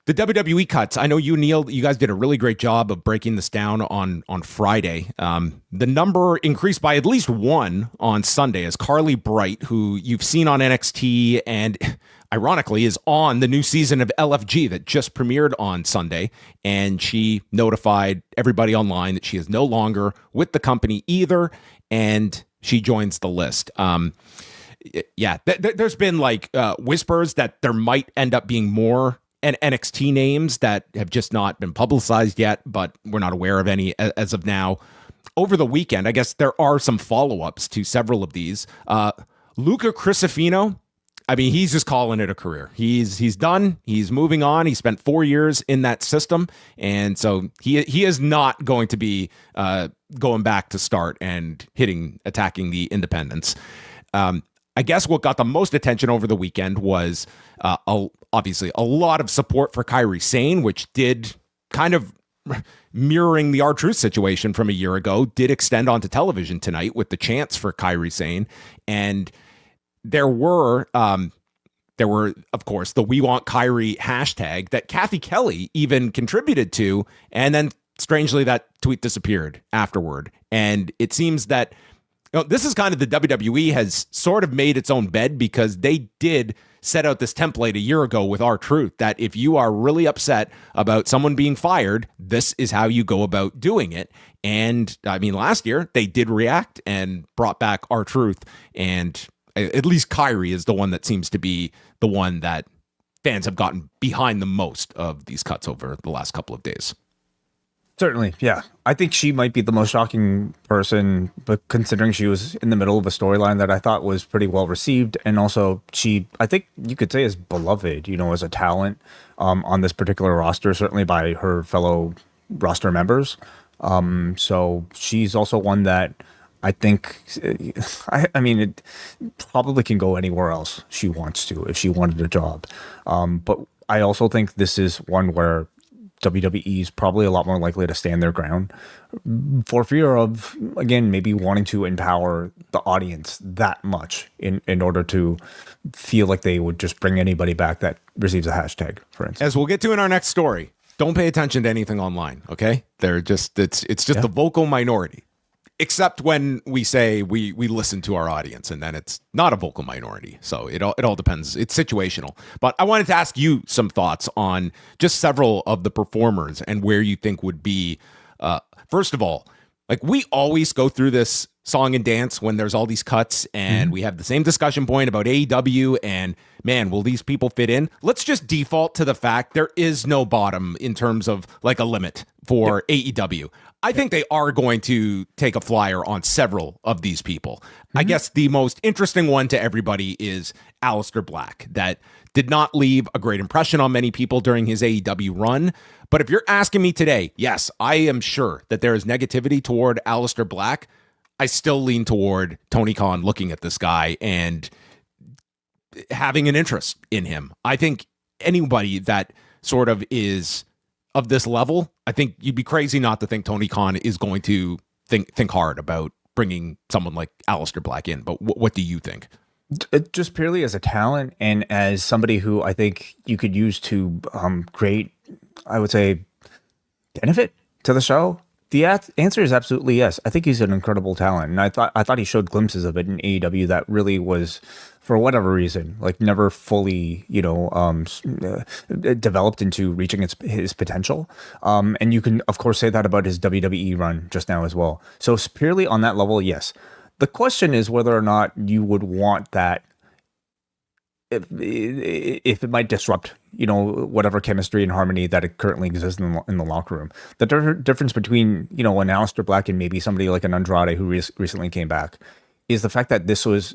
The WWE cuts. I know you, Neil, you guys did a really great job of breaking this down on Friday. The number increased by at least one on Sunday as Carly Bright, who you've seen on NXT and ironically is on the new season of LFG that just premiered on Sunday. And she notified everybody online that she is no longer with the company either. And she joins the list. There's been like whispers that there might end up being more and NXT names that have just not been publicized yet, but we're not aware of any as of now. Over the weekend, I guess there are some follow-ups to several of these. Luca Crisafino, I mean, he's just calling it a career. He's done. He's moving on. He spent 4 years in that system, and so he is not going to be going back to start and attacking the independents. I guess what got the most attention over the weekend was obviously a lot of support for Kairi Sane, which did kind of mirroring the R-Truth situation from a year ago, did extend onto television tonight with the chants for Kairi Sane. And there were, of course, the We Want Kairi hashtag that Kathy Kelly even contributed to. And then strangely, that tweet disappeared afterward. And it seems that this is kind of the WWE has sort of made its own bed because they did set out this template a year ago with R-Truth that if you are really upset about someone being fired, this is how you go about doing it. And I mean, last year they did react and brought back R-Truth, and at least Kairi is the one that seems to be the one that fans have gotten behind the most of these cuts over the last couple of days. Certainly, yeah. I think she might be the most shocking person, but considering she was in the middle of a storyline that I thought was pretty well received, and also I think you could say is beloved, as a talent on this particular roster, certainly by her fellow roster members. So she's also one that I think, I mean, it probably can go anywhere else she wants to if she wanted a job. But I also think this is one where WWE is probably a lot more likely to stand their ground for fear of, again, maybe wanting to empower the audience that much in order to feel like they would just bring anybody back that receives a hashtag, for instance. As we'll get to in our next story, don't pay attention to anything online, okay? It's just the vocal minority. Except when we say we listen to our audience, and then it's not a vocal minority. So it all depends. It's situational. But I wanted to ask you some thoughts on just several of the performers and where you think would be. First of all, like we always go through this song and dance when there's all these cuts, and we have the same discussion point about AEW and, man, will these people fit in? Let's just default to the fact there is no bottom in terms of like a limit for AEW. I think they are going to take a flyer on several of these people. I guess the most interesting one to everybody is Aleister Black. That did not leave a great impression on many people during his AEW run. But if you're asking me today, yes, I am sure that there is negativity toward Aleister Black. I still lean toward Tony Khan looking at this guy and having an interest in him. I think anybody that sort of is of this level, I think you'd be crazy not to think Tony Khan is going to think hard about bringing someone like Aleister Black in. But what do you think? Just purely as a talent and as somebody who I think you could use to create, I would say, benefit to the show. The answer is absolutely yes. I think he's an incredible talent, and I thought he showed glimpses of it in AEW that really was, for whatever reason, like never fully, developed into reaching his potential. And you can, of course, say that about his WWE run just now as well. So purely on that level, yes. The question is whether or not you would want that if it might disrupt, whatever chemistry and harmony that it currently exists in the locker room. The difference between, an Aleister Black and maybe somebody like an Andrade who recently came back is the fact that this was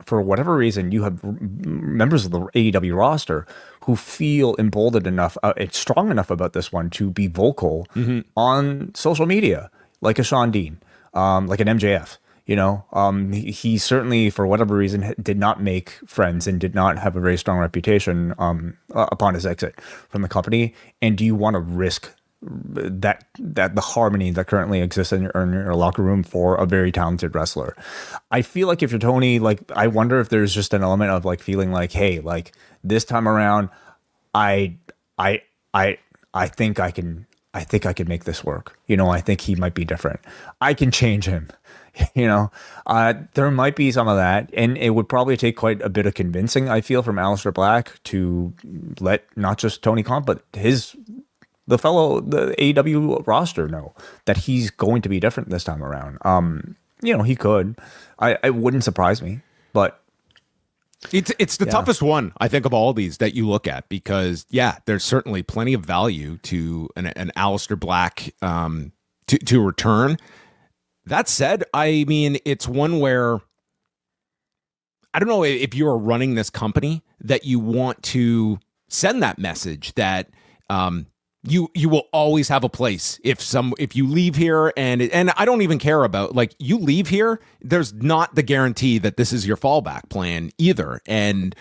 for whatever reason, you have members of the AEW roster who feel emboldened enough, strong enough about this one to be vocal on social media, like a Sean Dean, like an MJF. He certainly, for whatever reason, did not make friends and did not have a very strong reputation upon his exit from the company. And do you want to risk that the harmony that currently exists in your locker room for a very talented wrestler? I feel like if you're Tony, like I wonder if there's just an element of like feeling like, hey, like this time around, I I I I think I can. I think I can make this work. I think he might be different. I can change him. There might be some of that, and it would probably take quite a bit of convincing, I feel, from Aleister Black to let not just Tony Khan, but the AEW roster know that he's going to be different this time around. He could. It wouldn't surprise me, but it's the toughest one, I think, of all these that you look at, because there's certainly plenty of value to an Aleister Black to return. That said, I mean, it's one where I don't know if you're running this company that you want to send that message that you will always have a place if you leave here, and I don't even care about, like, you leave here, there's not the guarantee that this is your fallback plan either, and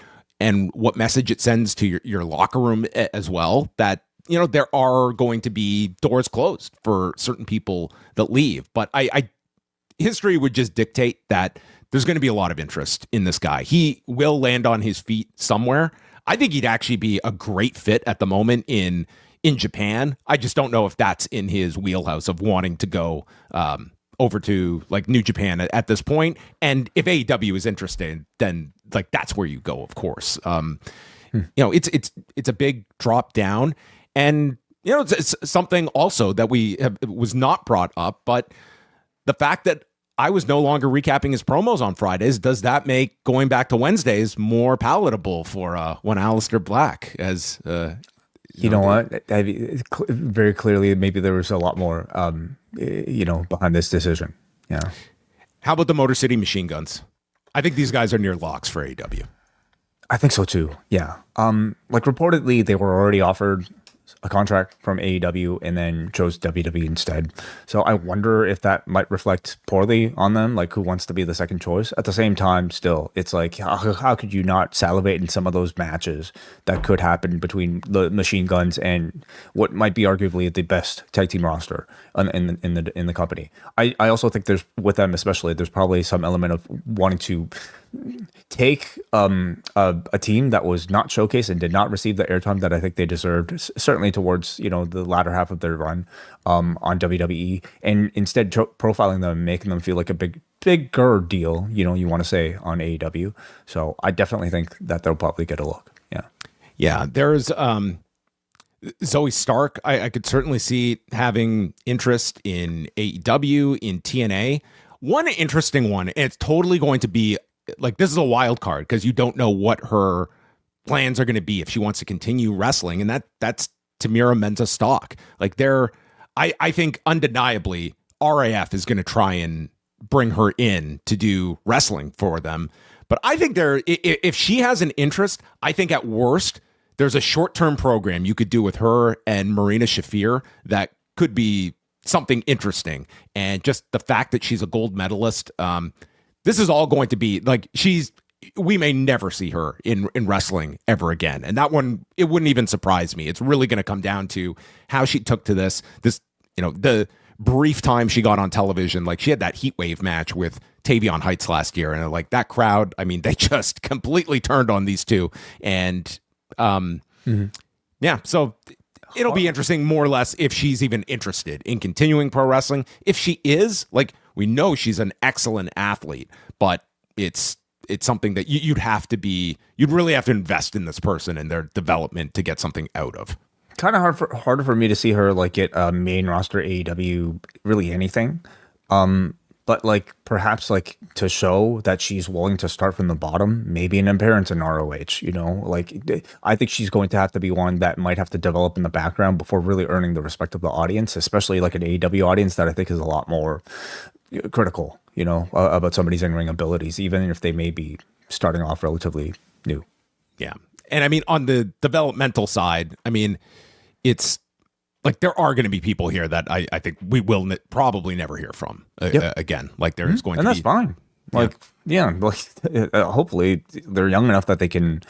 what message it sends to your locker room as well, that there are going to be doors closed for certain people that leave. But I history would just dictate that there's going to be a lot of interest in this guy. He will land on his feet somewhere. I think he'd actually be a great fit at the moment in Japan. I just don't know if that's in his wheelhouse of wanting to go over to like New Japan at this point. And if AEW is interested, then like that's where you go, of course. It's a big drop down, and it's something also that was not brought up, but the fact that I was no longer recapping his promos on Fridays, does that make going back to Wednesdays more palatable for one Aleister Black? As you know what? Very clearly, maybe there was a lot more, behind this decision. Yeah. How about the Motor City Machine Guns? I think these guys are near locks for AEW. I think so too. Yeah. Like reportedly, they were already offered a contract from AEW and then chose WWE instead. So I wonder if that might reflect poorly on them, like who wants to be the second choice. At the same time, still, it's like, how could you not salivate in some of those matches that could happen between the Machine Guns and what might be arguably the best tag team roster in the company. I also think there's, with them especially, there's probably some element of wanting to take a team that was not showcased and did not receive the airtime that I think they deserved, certainly towards the latter half of their run on WWE, and instead profiling them and making them feel like a bigger deal, you want to say, on AEW. So I definitely think that they'll probably get a look. Yeah. There's Zoe Stark. I could certainly see having interest in AEW, in TNA. One interesting one, and it's totally going to be like, this is a wild card because you don't know what her plans are going to be if she wants to continue wrestling, and that's Tamira Mensah Stock. Like, I think undeniably RAF is going to try and bring her in to do wrestling for them. But I think if she has an interest, I think at worst there's a short-term program you could do with her and Marina Shafir that could be something interesting. And just the fact that she's a gold medalist, this is all going to be like, we may never see her in wrestling ever again. And that one, it wouldn't even surprise me. It's really going to come down to how she took to this, the brief time she got on television. Like, she had that Heat Wave match with Tavion Heights last year. And like, that crowd, I mean, they just completely turned on these two. And so it'll be interesting, more or less, if she's even interested in continuing pro wrestling. If she is, like, we know she's an excellent athlete, but it's something that you'd really have to invest in this person and their development to get something out of. Kind of harder for me to see her like get a main roster AEW, really anything. But like, perhaps like to show that she's willing to start from the bottom, maybe an appearance in ROH, like, I think she's going to have to be one that might have to develop in the background before really earning the respect of the audience, especially like an AEW audience that I think is a lot more critical, about somebody's in-ring abilities, even if they may be starting off relatively new. Yeah. And I mean, on the developmental side, I mean, it's like, there are going to be people here that I think we will probably never hear from again. Like, there is going to be. And that's fine. Like, hopefully they're young enough that they can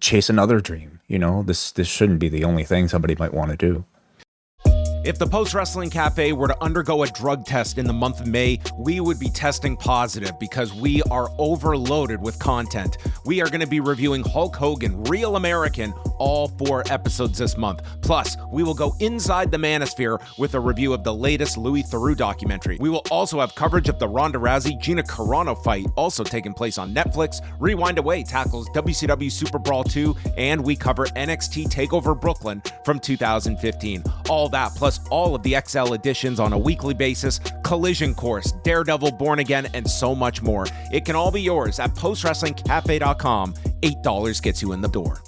chase another dream. This shouldn't be the only thing somebody might want to do. If the Post Wrestling Cafe were to undergo a drug test in the month of May, we would be testing positive because we are overloaded with content. We are going to be reviewing Hulk Hogan, Real American, all 4 episodes this month. Plus, we will go inside the Manosphere with a review of the latest Louis Theroux documentary. We will also have coverage of the Ronda Rousey-Gina Carano fight, also taking place on Netflix. Rewind Away tackles WCW Super Brawl 2, and we cover NXT TakeOver Brooklyn from 2015. All that, plus all of the XL editions on a weekly basis, Collision Course, Daredevil Born Again, and so much more. It can all be yours at postwrestlingcafe.com. $8 gets you in the door.